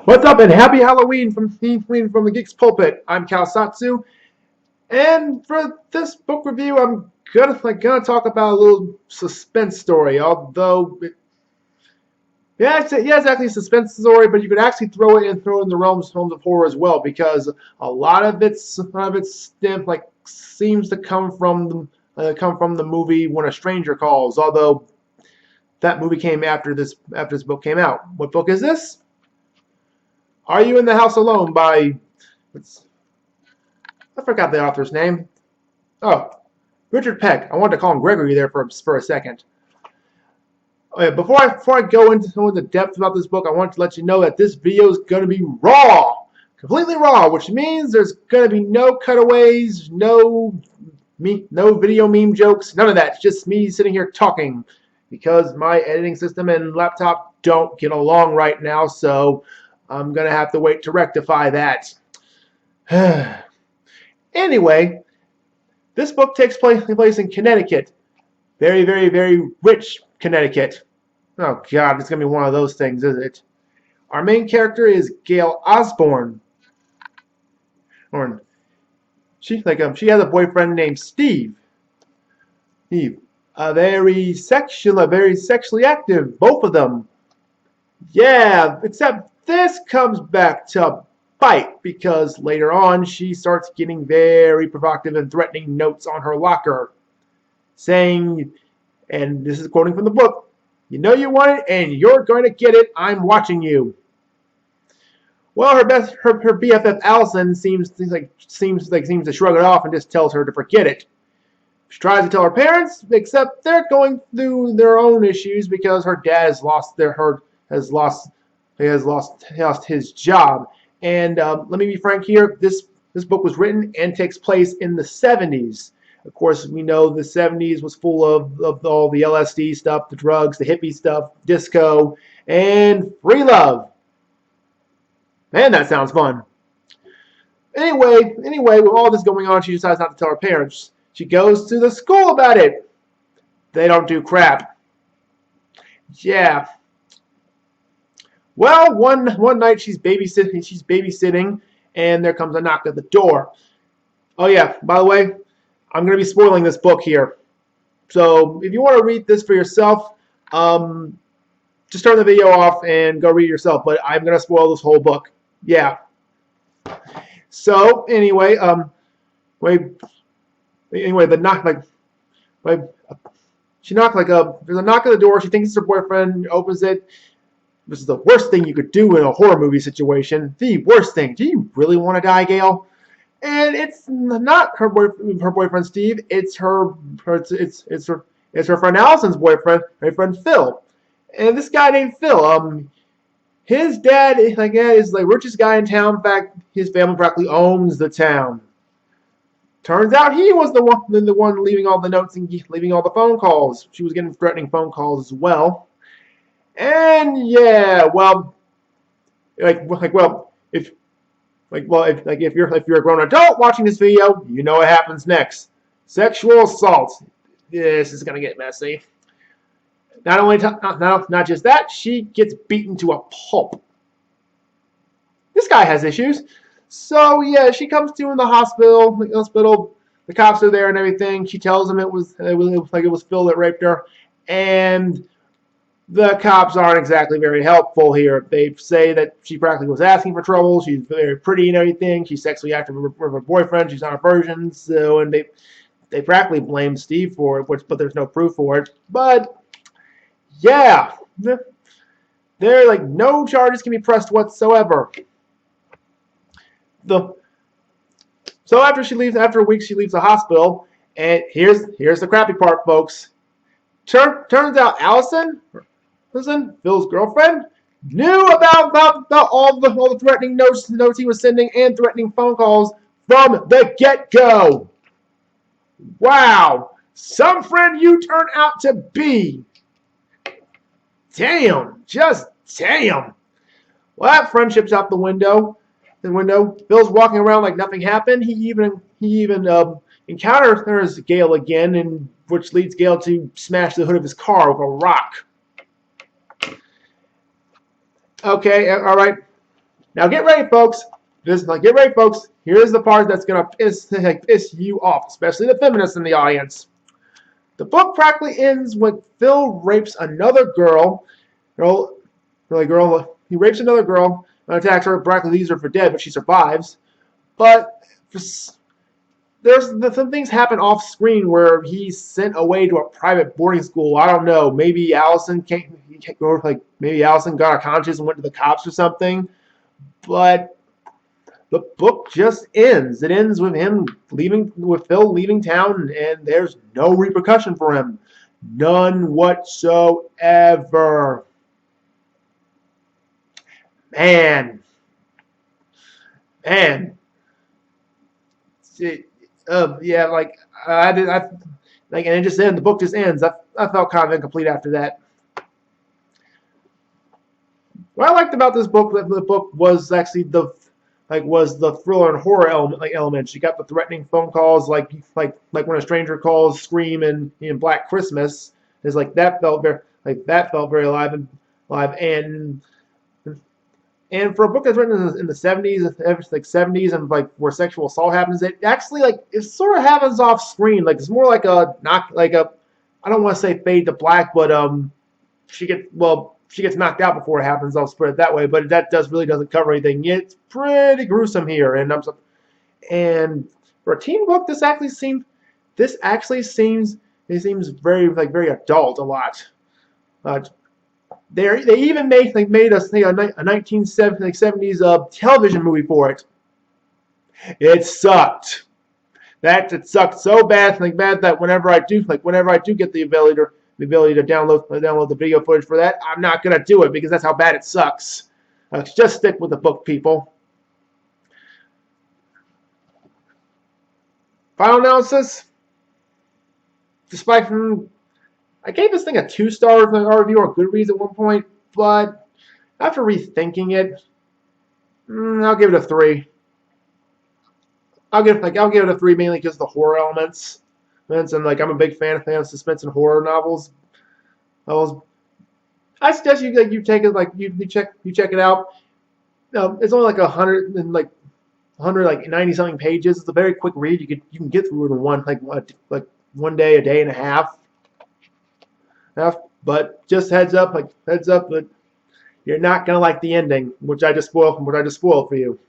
What's up, and happy Halloween from the Geeks Pulpit. I'm Cal Satsu, and for this book review, I'm gonna talk about a little suspense story. Although it's actually a suspense story, but you could actually throw it in the realms of horror as well, because a lot of its seems to come from the movie When a Stranger Calls. Although that movie came after this book came out. What book is this? Are You in the House Alone by I forgot the author's name. Oh, Richard Peck. I wanted to call him Gregory there for a second. Oh, yeah, before I go into the depth about this book, I want to let you know that this video is going to be raw, completely raw, which means there's going to be no cutaways, no video meme jokes, none of that. It's just me sitting here talking, because my editing system and laptop don't get along right now, so I'm going to have to wait to rectify that. Anyway, this book takes place in Connecticut. Very, very, very rich Connecticut. Oh, God, it's going to be one of those things, is it? Our main character is Gail Osborne. She has a boyfriend named Steve. Steve. Very sexually active, both of them. Yeah, except this comes back to bite, because later on she starts getting very provocative and threatening notes on her locker, saying, and this is quoting from the book, "You know you want it, and you're going to get it. I'm watching you." Well, her BFF Allison seems to shrug it off and just tells her to forget it. She tries to tell her parents, except they're going through their own issues, because her dad has lost his job. And let me be frank here. This book was written and takes place in the 70s. Of course, we know the 70s was full of all the LSD stuff, the drugs, the hippie stuff, disco, and free love. Man, that sounds fun. Anyway, with all this going on, she decides not to tell her parents. She goes to the school about it. They don't do crap. Yeah. Well, one night she's babysitting, and there comes a knock at the door. Oh yeah, by the way, I'm going to be spoiling this book here. So if you want to read this for yourself, just turn the video off and go read it yourself. But I'm going to spoil this whole book. Yeah. So anyway, wait, anyway, the knock wait, she knocked there's a knock at the door. She thinks it's her boyfriend. Opens it. This is the worst thing you could do in a horror movie situation. The worst thing. Do you really want to die, Gail? And it's not her boyfriend Steve. It's her friend Allison's boyfriend, her friend Phil. And this guy named Phil, his dad is the richest guy in town. In fact, his family practically owns the town. Turns out he was the one leaving all the notes and leaving all the phone calls. She was getting threatening phone calls as well. And yeah, well, if you're a grown adult watching this video, you know what happens next. Sexual assault. This is gonna get messy. Not just that, she gets beaten to a pulp. This guy has issues. So yeah, she comes to in the hospital. The cops are there and everything. She tells them it was Phil that raped her, and the cops aren't exactly very helpful here. They say that she practically was asking for trouble. She's very pretty and everything. She's sexually active with her boyfriend. She's on a version. So, and they practically blame Steve for it, but there's no proof for it. But yeah, they're like, no charges can be pressed whatsoever. So after a week, she leaves the hospital. And here's the crappy part, folks. Turns out Allison, Phil's girlfriend, knew about all the threatening notes he was sending and threatening phone calls from the get-go. Wow. Some friend you turn out to be. Damn. Just damn. Well, that friendship's out the window. Phil's walking around like nothing happened. He even encounters Gail again, and which leads Gail to smash the hood of his car with a rock. Okay, all right. Now get ready, folks. Get ready, folks. Here's the part that's gonna piss you off, especially the feminists in the audience. The book practically ends when Phil rapes another girl. He rapes another girl and attacks her. Practically leaves her for dead, but she survives. But some things happen off screen where he's sent away to a private boarding school. I don't know. Maybe Allison can't go. Maybe Allison got a conscience and went to the cops or something. But the book just ends. It ends with Phil leaving town, and there's no repercussion for him. None whatsoever. Man. Man. Yeah, and it just ends. The book just ends. I felt kind of incomplete after that. What I liked about this book, the book was actually was the thriller and horror elements. You got the threatening phone calls, like when a stranger calls, Scream and Black Christmas. Is that felt very alive and for a book that's written in the 70s, and where sexual assault happens, it actually it sort of happens off screen. It's more like a I don't want to say fade to black, but she gets knocked out before it happens. I'll put it that way. But that really doesn't cover anything. It's pretty gruesome here, and for a teen book, this actually seems very adult a lot. They even made us a 1970s television movie for it. It sucked. It sucked so bad that whenever I do get the ability to download the video footage for that, I'm not gonna do it because that's how bad it sucks. Just stick with the book, people. Final analysis. Despite I gave this thing a 2-star review on Goodreads at one point, but after rethinking it, I'll give it a 3. I'll give it a 3 mainly because of the horror elements. And I'm a big fan of suspense and horror novels. I suggest you take it you check it out. It's only 190 something pages. It's a very quick read. You can get through it in one day, a day and a half. But just heads up, but you're not gonna like the ending, which I just spoiled for you.